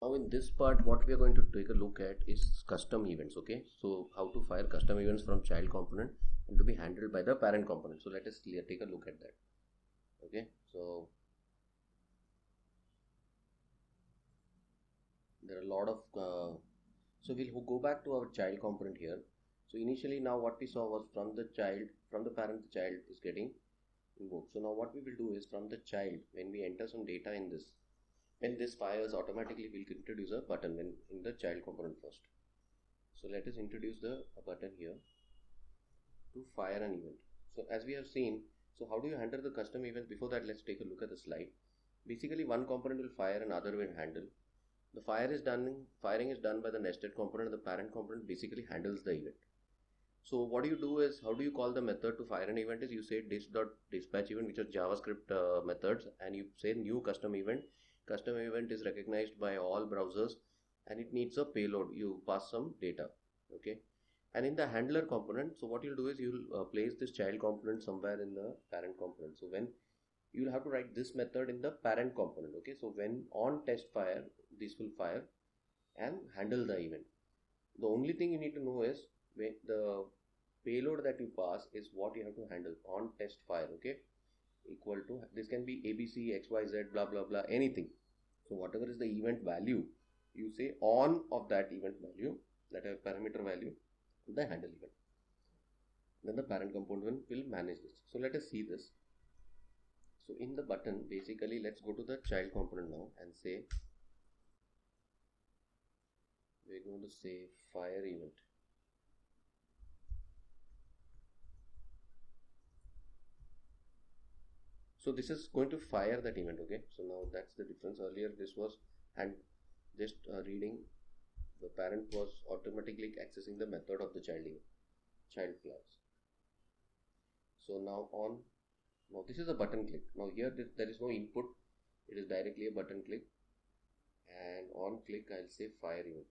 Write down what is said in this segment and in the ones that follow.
Now in this part, what we are going to take a look at is custom events. Okay, so how to fire custom events from child component and to be handled by the parent component. So let us take a look at that. Okay, so there are a lot of so we'll go back to our child component here. So initially, now what we saw was from the parent, the child is getting invoked. So now what we will do is from the child, when we enter some data in this, when this fires, automatically we'll introduce a button when in the child component first. So let us introduce a button here to fire an event. So as we have seen, so how do you handle the custom events? Before that, let's take a look at the slide. Basically, one component will fire and other will handle. The firing is done by the nested component, and the parent component basically handles the event. So what do you do is, how do you call the method to fire an event is you say dispatch event, which are JavaScript methods, and you say new custom event. Custom event is recognized by all browsers and it needs a payload. You pass some data. Okay. And in the handler component, so what you'll do is you'll place this child component somewhere in the parent component. So when you'll have to write this method in the parent component. Okay. So when on test fire, this will fire and handle the event. The only thing you need to know is the payload that you pass is what you have to handle on test fire. Okay, equal to, this can be abc xyz blah blah blah, anything. So whatever is the event value, you say on of that event value, that a parameter value, the handle event. Then the parent component will manage this. So let us see this. So in the button, basically let's go to the child component now and say, we're going to say fire event. So this is going to fire that event. Okay, so now that's the difference. Earlier this was and just reading, the parent was automatically accessing the method of the child class. So now this is a button click. Now here there is no input, it is directly a button click, and on click I'll say fire event.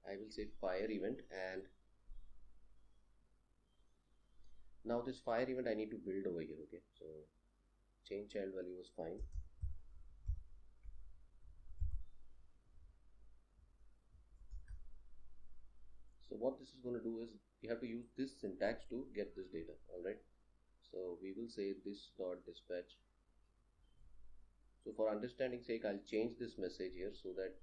I will say fire event, and now this fire event I need to build over here. Okay, so change child value was fine. So what this is going to do is you have to use this syntax to get this data. All right, so we will say this dot dispatch. So for understanding sake, I'll change this message here so that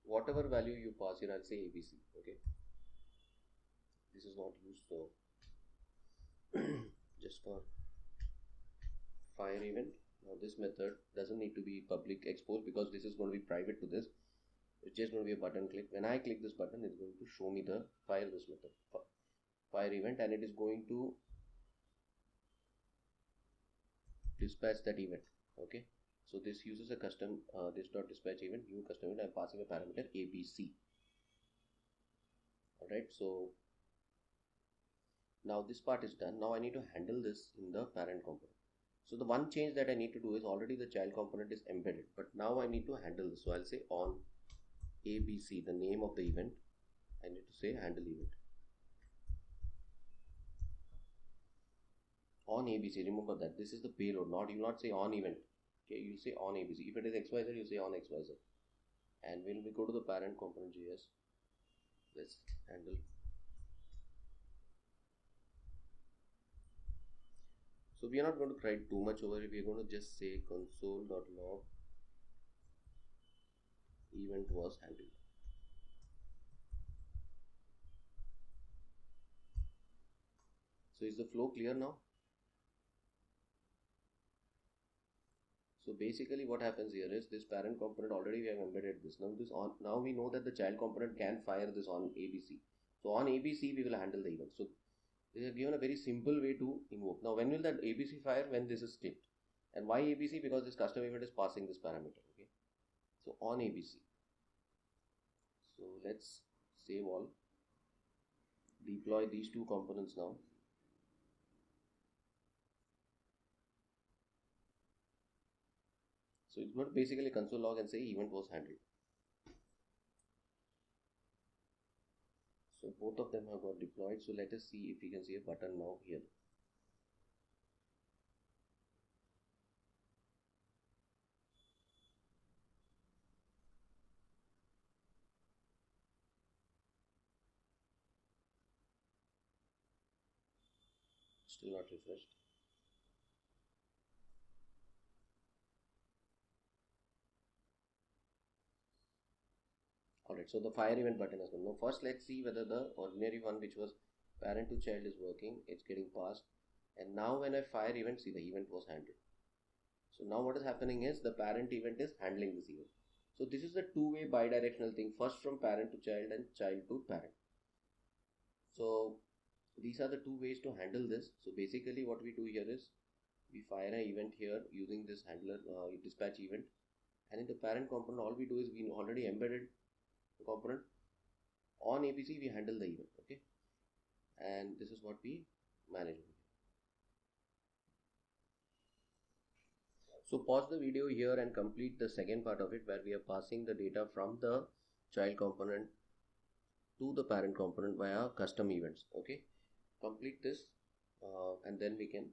whatever value you pass here, I'll say ABC. Okay, this is not used, so just for fire event. Now this method doesn't need to be public exposed because this is going to be private to this. It's just going to be a button click. When I click this button, it's going to show me the fire this method, fire event, and it is going to dispatch that event. Okay, so this uses a custom this dot dispatch event, new custom event. I'm passing a parameter ABC. All right, so now this part is done. Now I need to handle this in the parent component. So the one change that I need to do is, already the child component is embedded, but now I need to handle this. So I'll say on ABC, the name of the event. I need to say handle event. On ABC, remember that this is the payload, you will not say on event. Okay, you say on ABC. If it is XYZ, you say on XYZ. And when we go to the parent component JS, let's handle. So we are not going to write too much over it. We are going to just say console.log event was handled. So is the flow clear now? So basically what happens here is, this parent component, already we have embedded this. Now we know that the child component can fire this on ABC. So on ABC we will handle the event. So they have given a very simple way to invoke. Now when will that ABC fire? When this is clicked. And why ABC? Because this custom event is passing this parameter. Okay, so on ABC. So let's save all, deploy these two components now. So it's going to basically console log and say event was handled. So So both of them have got deployed. So let us see if we can see a button now here. Still not refreshed. Alright, so the fire event button has come. Now first let's see whether the ordinary one, which was parent to child, is working. It's getting passed. And now when I fire event, see, the event was handled. So now what is happening is the parent event is handling this event. So this is a two-way bidirectional thing, first from parent to child and child to parent. So these are the two ways to handle this. So basically what we do here is we fire an event here using this handler dispatch event, and in the parent component all we do is we already embedded the component. On APC we handle the event, okay, and this is what we manage. So pause the video here and complete the second part of it, where we are passing the data from the child component to the parent component via custom events. Okay, complete this and then we can